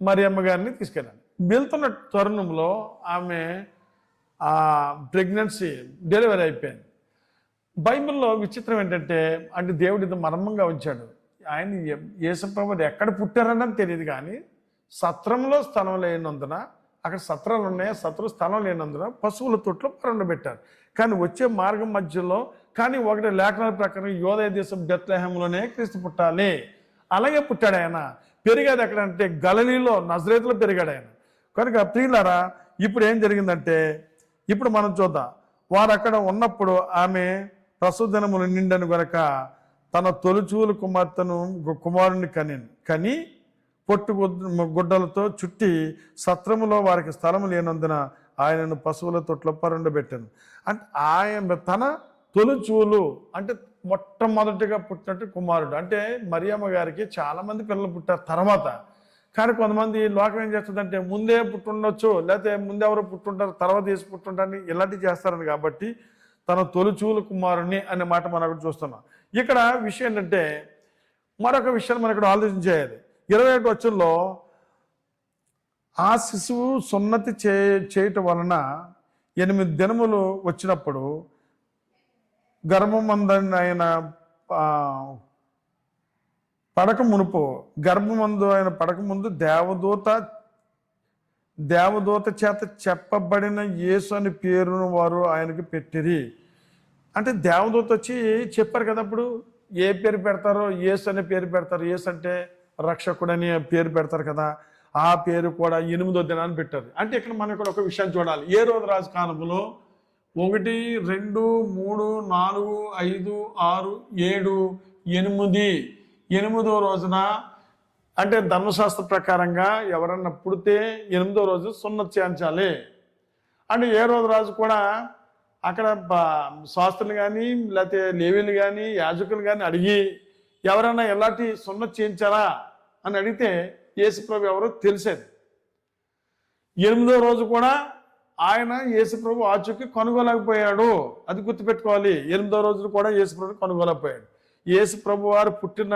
మరియమ్మ గారిని తీసుకెళ్ళాను. వెళ్తున్న తరుణంలో ఆమె ప్రెగ్నెన్సీ డెలివరీ అయిపోయింది. బైబిల్లో విచిత్రం ఏంటంటే, అంటే దేవుడు ఇది మర్మంగా ఉంచాడు. ఆయన యేసుప్రభు ఎక్కడ పుట్టారన్నది తెలియదు, కానీ సత్రంలో స్థలం లేనందున, అక్కడ సత్రాలు ఉన్నాయి, సత్రం స్థలం లేనందున పశువుల తొట్లో పరుండబెట్టారు. కానీ వచ్చే మార్గం మధ్యలో కానీ ఒకటి లేఖనాల ప్రకారం యోదయ దేశం బెత్లెహేములోనే క్రీస్తు పుట్టాలి, అలాగే పుట్టాడు ఆయన. పెరిగాడు ఎక్కడంటే గలిలీలో, నజరేతులో పెరిగాడు ఆయన. కనుక ప్రియులారా, ఇప్పుడు ఏం జరిగిందంటే, ఇప్పుడు మనం చూద్దాం. వారు అక్కడ ఉన్నప్పుడు ఆమె ప్రసవ దినములు నిండను గనక తన తొలిచూలు కుమారుని కని పొట్టు గుడ్డలతో చుట్టి సత్రములో వారికి స్థలం లేనందున ఆయనను పశువుల తొట్లో పరుండబెట్టాను. అంటే ఆయన తన తొలిచూలు అంటే మొట్టమొదటిగా పుట్టినట్టు కుమారుడు. అంటే మరియమ్మ గారికి చాలామంది పిల్లలు పుట్టారు తర్వాత. కానీ కొంతమంది లోకం ఏం చేస్తుందంటే, ముందే పుట్టుండొచ్చు, లేకపోతే ముందే ఎవరు పుట్టుంటారు, తర్వాత వేసి పుట్టుంటారని ఇలాంటివి చేస్తారని. కాబట్టి తన తొలిచూలు కుమారుని అనే మాట మనం అక్కడ చూస్తున్నాం. ఇక్కడ విషయం ఏంటంటే, మరొక విషయాన్ని మనం ఇక్కడ ఆలోచించేయాలి. 21 వచనంలో ఆ శిశువు సున్నతి చేయటం వలన 8 దినములు వచ్చినప్పుడు గర్భమందని ఆయన పడక మునుపు, గర్భమందు ఆయన పడక ముందు దేవదూత చేత చెప్పబడిన యేసు అని పేరును వారు ఆయనకి పెట్టిరి. అంటే దేవదూత వచ్చి చెప్పారు కదా, అప్పుడు ఏ పేరు పెడతారో యేసు అనే పేరు పెడతారు. యేసు అంటే రక్షకుడు అని పేరు పెడతారు కదా, ఆ పేరు కూడా 8వ దినాన్ని పెట్టారు. అంటే ఇక్కడ మనం ఇక్కడ ఒక విషయం చూడాలి. ఏ రోజు రాజు కాలంలో 1, 2, 3, 4, 5, 6, 7, 8, 8వ రోజున, అంటే ధర్మశాస్త్ర ప్రకారంగా ఎవరన్నా పుడితే 8వ రోజు సున్నతి చేయించాలి. అంటే ఏ రోజు రాజు కూడా అక్కడ శాస్త్రులు కానీ లేకపోతే లేవీలు కానీ యాజకులు కానీ అడిగి ఎవరైనా ఎలాంటి సున్నతి చేయించారా అని అడిగితే యేసుప్రభు ఎవరో తెలిసేది. 8వ రోజు కూడా ఆయన యేసుప్రభు ఆచూకీ కనుగొనలేకపోయాడు. అది గుర్తుపెట్టుకోవాలి. 8వ రోజు కూడా యేసుప్రభు కనుగొనలేకపోయాడు. యేసుప్రభు వారు పుట్టిన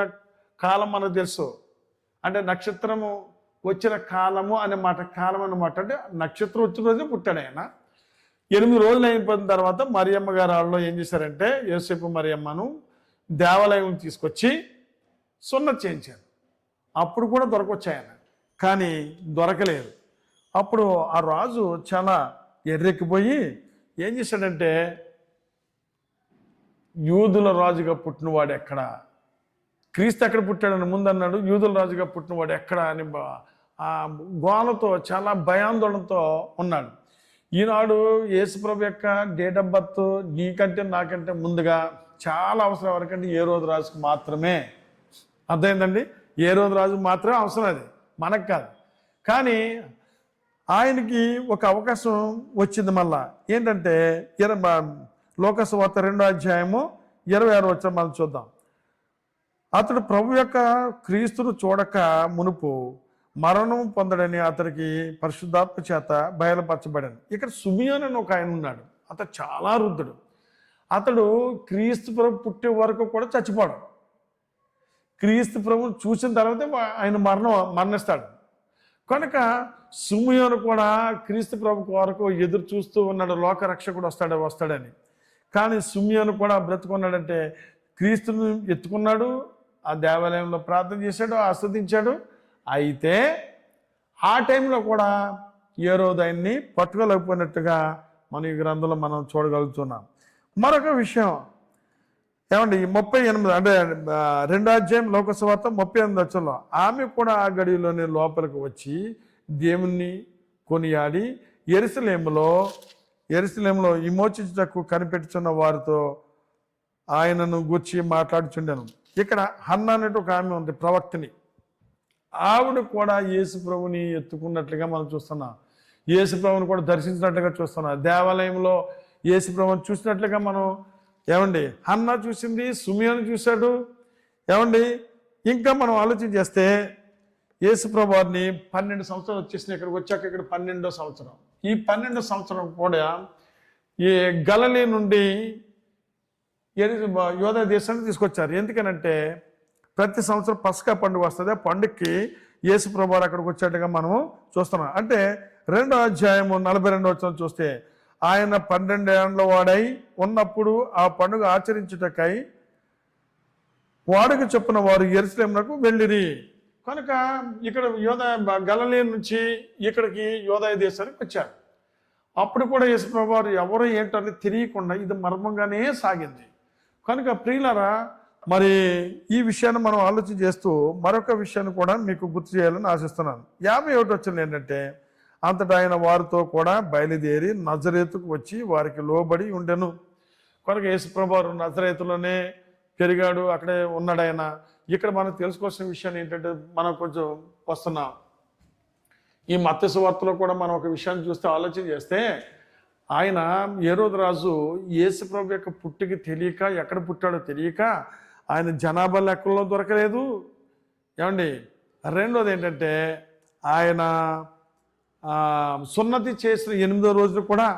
కాలం మనకు తెలుసు. అంటే నక్షత్రము వచ్చిన కాలము అనే మాట, కాలం అన్నమాట. అంటే నక్షత్రం వచ్చిన రోజే పుట్టాడు ఆయన. 8 రోజులు అయిపోయిన తర్వాత మరియమ్మ గారు వాళ్ళు ఏం చేశారంటే, యోసేపు మరియమ్మను దేవాలయం తీసుకొచ్చి సున్నతి చేయించారు. అప్పుడు కూడా దొరకొచ్చాయన, కానీ దొరకలేదు. అప్పుడు ఆ రాజు చాలా ఎర్రెక్కిపోయి ఏం చేశాడంటే, యూదుల రాజుగా పుట్టినవాడు ఎక్కడ, క్రీస్తు ఎక్కడ పుట్టాడని ముందు అన్నాడు, యూదుల రాజుగా పుట్టినవాడు ఎక్కడ అని ఆ గోలతో చాలా భయాందోళనతో ఉన్నాడు. ఈనాడు యేసుప్రభు యొక్క డేట్ ఆఫ్ బర్త్ నీకంటే నాకంటే ముందుగా చాలా అవసరం. ఎవరికంటే ఏ రోజు రాజుకు మాత్రమే. అర్థమైందండి? ఏ రోజు రాజు మాత్రమే అవసరం, అది మనకు కాదు. కానీ ఆయనకి ఒక అవకాశం వచ్చింది. మళ్ళా ఏంటంటే లోకాసు వార్త 2వ అధ్యాయము 26వ వచనం మనం చూద్దాం. అతడు ప్రభు యొక్క క్రీస్తును చూడక మునుపు మరణం పొందడని అతడికి పరిశుద్ధాత్మ చేత బయలుపరచబడాను. ఇక్కడ సుమియోన్ అని ఒక ఆయన ఉన్నాడు. అతడు చాలా వృద్ధుడు. అతడు క్రీస్తు ప్రభు పుట్టే వరకు కూడా చచ్చిపోడు. క్రీస్తు ప్రభుని చూసిన తర్వాతే ఆయన మరణిస్తాడు. కనుక సుమియోను కూడా క్రీస్తు ప్రభు వరకు ఎదురు చూస్తూ ఉన్నాడు, లోక రక్షకుడు వస్తాడని. కానీ సుమియోను కూడా బ్రతుకున్నాడంటే క్రీస్తుని ఎత్తుకున్నాడు, ఆ దేవాలయంలో ప్రార్థన చేశాడు, ఆస్వాదించాడు. అయితే ఆ టైంలో కూడా ఏ రోజు ఆయన్ని పట్టుకోలేకపోయినట్టుగా మన ఈ గ్రంథంలో మనం చూడగలుగుతున్నాం. మరొక విషయం ఏమండి, 38 అంటే 2వ అధ్యాయం లోకాసు వార్త 38వ వచనంలో ఆమె కూడా ఆ గడిలోనే లోపలికి వచ్చి దేవుణ్ణి కొనియాడి యెరూషలేములో విమోచించుటకు కనిపెట్టుచున్న వారితో ఆయనను గూర్చి మాట్లాడుచుండెను. ఇక్కడ హన్నా అనేటు ఒక ఆమె ఉంది, ప్రవక్తని. ఆవిడ కూడా యేసు ప్రభుని ఎత్తుకున్నట్లుగా మనం చూస్తున్నాం. యేసు ప్రభుని కూడా దర్శించినట్లుగా చూస్తున్నాం. దేవాలయంలో యేసు ప్రభుని చూసినట్లుగా మనం ఏమండి హన్నా చూసింది, సుమియోను చూశాడు. ఏమండి ఇంకా మనం ఆలోచన చేస్తే యేసు ప్రభు వారిని 12 సంవత్సరాలు వచ్చేసినాయి. ఇక్కడికి వచ్చాక ఇక్కడ 12వ సంవత్సరం. ఈ 12వ సంవత్సరం కూడా ఈ గలిలీ నుండి యోధా దేశాన్ని తీసుకొచ్చారు. ఎందుకనంటే ప్రతి సంవత్సరం పస్కా పండుగ వస్తుంది. ఆ పండుగకి యేసు ప్రభువారు అక్కడికి వచ్చేట్టుగా మనము చూస్తున్నాం. అంటే 2వ అధ్యాయము 42వ వచనం చూస్తే ఆయన 12 ఏళ్ల వాడై ఉన్నప్పుడు ఆ పండుగ ఆచరించుటకై వాడుక చొప్పున వారు యెరూషలేమునకు వెళ్ళిరి. కనుక ఇక్కడ గలిలయ నుంచి ఇక్కడికి యూదయ దేశానికి వచ్చారు. అప్పుడు కూడా యేసు ప్రభువారు ఎవరు ఏంటని తెలియకుండా ఇది మర్మంగానే సాగింది. కనుక ప్రియులారా, మరి ఈ విషయాన్ని మనం ఆలోచన చేస్తూ మరొక విషయాన్ని కూడా మీకు గుర్తు చేయాలని ఆశిస్తున్నాను. 51వ వచనం ఏంటంటే, అంతటా ఆయన వారితో కూడా బయలుదేరి నజరేతుకు వచ్చి వారికి లోబడి ఉండెను. కనుక యేసు ప్రభువారు నజరేతులోనే పెరిగాడు, అక్కడే ఉన్నాడు ఆయన. ఇక్కడ మనం తెలుసుకోవాల్సిన విషయం ఏంటంటే, మనం కొంచెం వస్తున్నాం ఈ మత్తయి సువార్తలో కూడా మనం ఒక విషయాన్ని చూస్తే ఆలోచన చేస్తే, ఆయన హేరోదు రాజు యేసు ప్రభు యొక్క పుట్టికి తెలియక, ఎక్కడ పుట్టాడో తెలియక ఆయన జనాభా లెక్కల్లో దొరకలేదు. ఏమండి, రెండోది ఏంటంటే, ఆయన సున్నతి చేసిన 8వ రోజున కూడా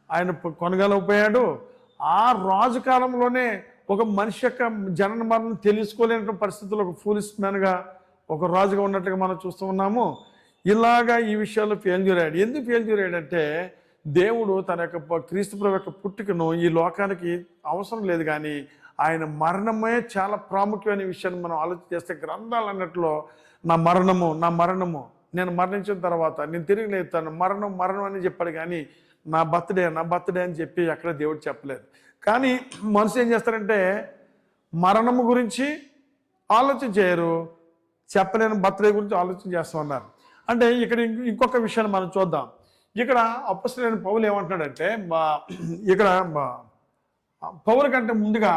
ఆయన కొనగలిగిపోయాడు. ఆ రాజు కాలంలోనే ఒక మనిషి యొక్క జనన మరణం తెలుసుకోలేని పరిస్థితుల్లో ఒక ఫూలిష్ మ్యాన్గా ఒక రాజుగా ఉన్నట్టుగా మనం చూస్తూ ఉన్నాము. ఇలాగా ఈ విషయాల్లో ఫెయిల్యూర్ అయ్యాడు. ఎందుకు ఫెయిల్యూర్ అయ్యాడంటే, దేవుడు తన యొక్క క్రీస్తు ప్రభు యొక్క పుట్టుకను ఈ లోకానికి అవసరం లేదు, కానీ ఆయన మరణమే చాలా ప్రాముఖ్యమైన విషయాన్ని మనం ఆలోచన చేస్తే, గ్రంథాలు అన్నట్లో నా మరణము నేను మరణించిన తర్వాత నేను తిరిగి లేస్తాను, మరణం అని చెప్పాడు. కానీ నా బర్త్డే అని చెప్పి అక్కడ దేవుడు చెప్పలేదు. కానీ మనిషి ఏం చేస్తారంటే, మరణము గురించి ఆలోచన చేయరు, చెప్పలేని బర్త్డే గురించి ఆలోచన చేస్తూ ఉన్నారు. అంటే ఇక్కడ ఇంకొక విషయాన్ని మనం చూద్దాం. ఇక్కడ అపొస్తలుడైన పౌలు ఏమంటున్నాడంటే, ఇక్కడ పౌలు కంటే ముందుగా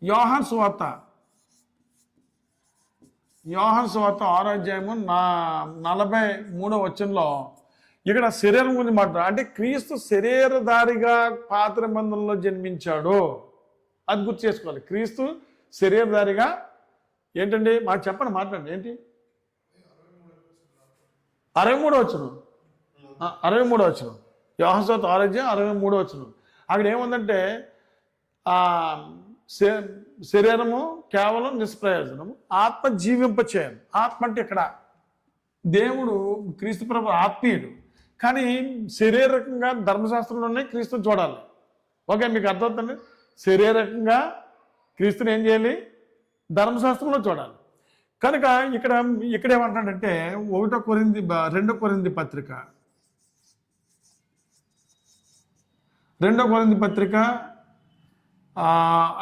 యోహాను సువార్త 6వ అధ్యాయము 43వ వచనంలో ఇక్కడ శరీరం గురించి మాట్లాడు. అంటే క్రీస్తు శరీరధారిగా పాత నిబంధనలో జన్మించాడు, అది గుర్తు చేసుకోవాలి. క్రీస్తు శరీరధారిగా ఏంటండి, మాకు చెప్పండి, మాట్లాడండి. ఏంటి 63వ వచనం, 63వ వచనం, యోహాను సువార్త 6వ అధ్యాయం 63వ వచనం. అక్కడ ఏముందంటే, శరీరము కేవలం నిష్ప్రయోజనము, ఆత్మ జీవింపచేయను. ఆత్మ అంటే ఇక్కడ దేవుడు క్రీస్తు ప్రభు ఆత్మీయుడు, కానీ శరీరకంగా ధర్మశాస్త్రంలోనే క్రీస్తుని చూడాలి. ఓకే, మీకు అర్థమవుతుంది? శరీరకంగా క్రీస్తుని ఏం చేయాలి? ధర్మశాస్త్రంలో చూడాలి. కనుక ఇక్కడ ఏమంటాడంటే, 2 కొరింథీ పత్రిక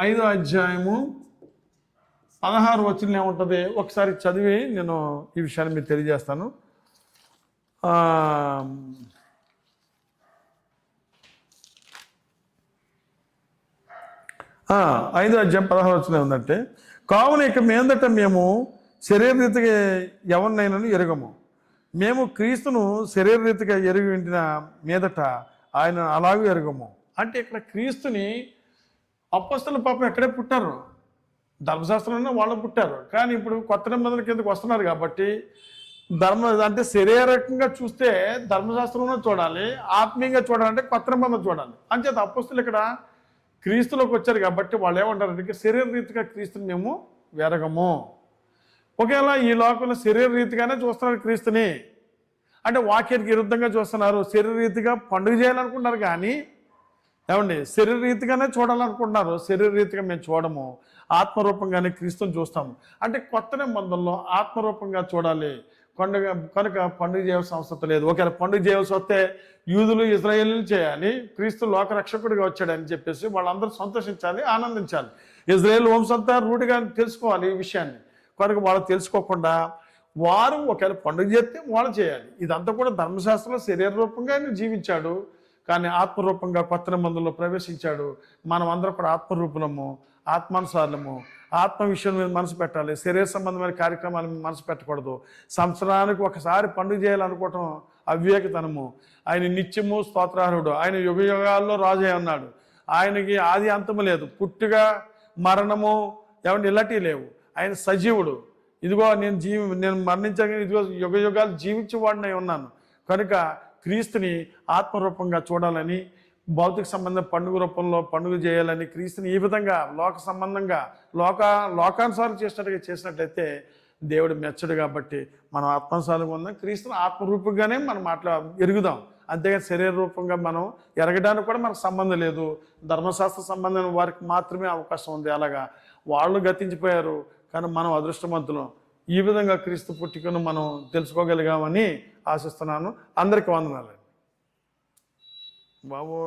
5వ అధ్యాయము 16వ వచనం ఏముంటుంది, ఒకసారి చదివి నేను ఈ విషయాన్ని మీకు తెలియజేస్తాను. 5వ అధ్యాయం 16వ వచనం ఉందంటే, కావున ఇక మీదట మేము శరీరరీతిగా ఎవరినైనా ఎరగము, మేము క్రీస్తును శరీరరీతిగా ఎరిగి ఉండిన మీదట ఆయన అలాగే ఎరగము. అంటే ఇక్కడ క్రీస్తుని అపొస్తలులు పాపం ఎక్కడే పుట్టారు, ధర్మశాస్త్రంలోనే వాళ్ళు పుట్టారు. కానీ ఇప్పుడు కొత్త నిబంధనల కిందకు వస్తున్నారు కాబట్టి అంటే శరీరకంగా చూస్తే ధర్మశాస్త్రంలో చూడాలి, ఆత్మీయంగా చూడాలంటే కొత్త నిబంధన చూడాలి. అంచేత అపొస్తలులు ఇక్కడ క్రీస్తులోకి వచ్చారు కాబట్టి వాళ్ళు ఏమంటారంటే, శరీర రీతిగా క్రీస్తుని మేము వెరగము. ఒకేలా ఈ లోకంలో శరీర రీతిగానే చూస్తున్నారు క్రీస్తుని, అంటే వాక్యానికి విరుద్ధంగా చూస్తున్నారు. శరీర రీతిగా పండుగ చేయాలనుకుంటున్నారు, కానీ ఏమండి శరీర రీతిగానే చూడాలనుకుంటున్నారు. శరీర రీతిగా మేము చూడము, ఆత్మరూపంగానే క్రీస్తుని చూస్తాము. అంటే కొత్త నిబంధనలో ఆత్మరూపంగా చూడాలి. కనుక పండుగ చేయాల్సిన అవసరం లేదు. ఒకవేళ పండుగ చేయాల్సి వస్తే యూదులు ఇజ్రాయేలీలు చేయాలి, క్రీస్తు లోకరక్షకుడిగా వచ్చాడని చెప్పేసి వాళ్ళందరూ సంతోషించాలి, ఆనందించాలి. ఇజ్రాయేల్ వంశంతా రూఢిగా తెలుసుకోవాలి ఈ విషయాన్ని. కనుక వాళ్ళు తెలుసుకోకుండా వారు ఒకవేళ పండుగ చేస్తే వాళ్ళు చేయాలి. ఇదంతా కూడా ధర్మశాస్త్రంలో శరీర రూపంగా ఆయన జీవించాడు, కానీ ఆత్మరూపంగా కొత్త నిబంధనలో ప్రవేశించాడు. మనం అందరం కూడా ఆత్మరూపులము, ఆత్మానుసారులము. ఆత్మ విషయం మీద మనసు పెట్టాలి, శరీర సంబంధమైన కార్యక్రమాల మీద మనసు పెట్టకూడదు. సంవత్సరానికి ఒకసారి పండుగ చేయాలనుకోవటం అవివేకతనము. ఆయన నిత్యము స్తోత్రార్హుడు, ఆయన యుగ యుగాల్లో రాజే ఉన్నాడు. ఆయనకి ఆది అంతము లేదు, పుట్టుగా మరణము ఏమంటే ఇలాంటివి లేవు. ఆయన సజీవుడు. ఇదిగో నేను మరణించాక ఇదిగో యుగ యుగాలు జీవించేవాడినై ఉన్నాను. కనుక క్రీస్తుని ఆత్మరూపంగా చూడాలని, భౌతిక సంబంధం పండుగ రూపంలో పండుగ చేయాలని, క్రీస్తుని ఈ విధంగా లోక సంబంధంగా లోకానుసారం చేసినట్లయితే దేవుడు మెచ్చడు. కాబట్టి మనం ఆత్మానుసారంగా ఉందాం, క్రీస్తుని ఆత్మరూపంగానే మనం ఎరుగుదాం. అంతేగాని శరీర రూపంగా మనం ఎరగడానికి కూడా మనకు సంబంధం లేదు. ధర్మశాస్త్ర సంబంధమైన వారికి మాత్రమే అవకాశం ఉంది. అలాగా వాళ్ళు గతించిపోయారు, కానీ మనం అదృష్టవంతులం. ఈ విధంగా క్రీస్తు పుట్టికను మనం తెలుసుకోగలిగామని ఆశిస్తున్నాను. అందరికీ వందనాలు బాబు.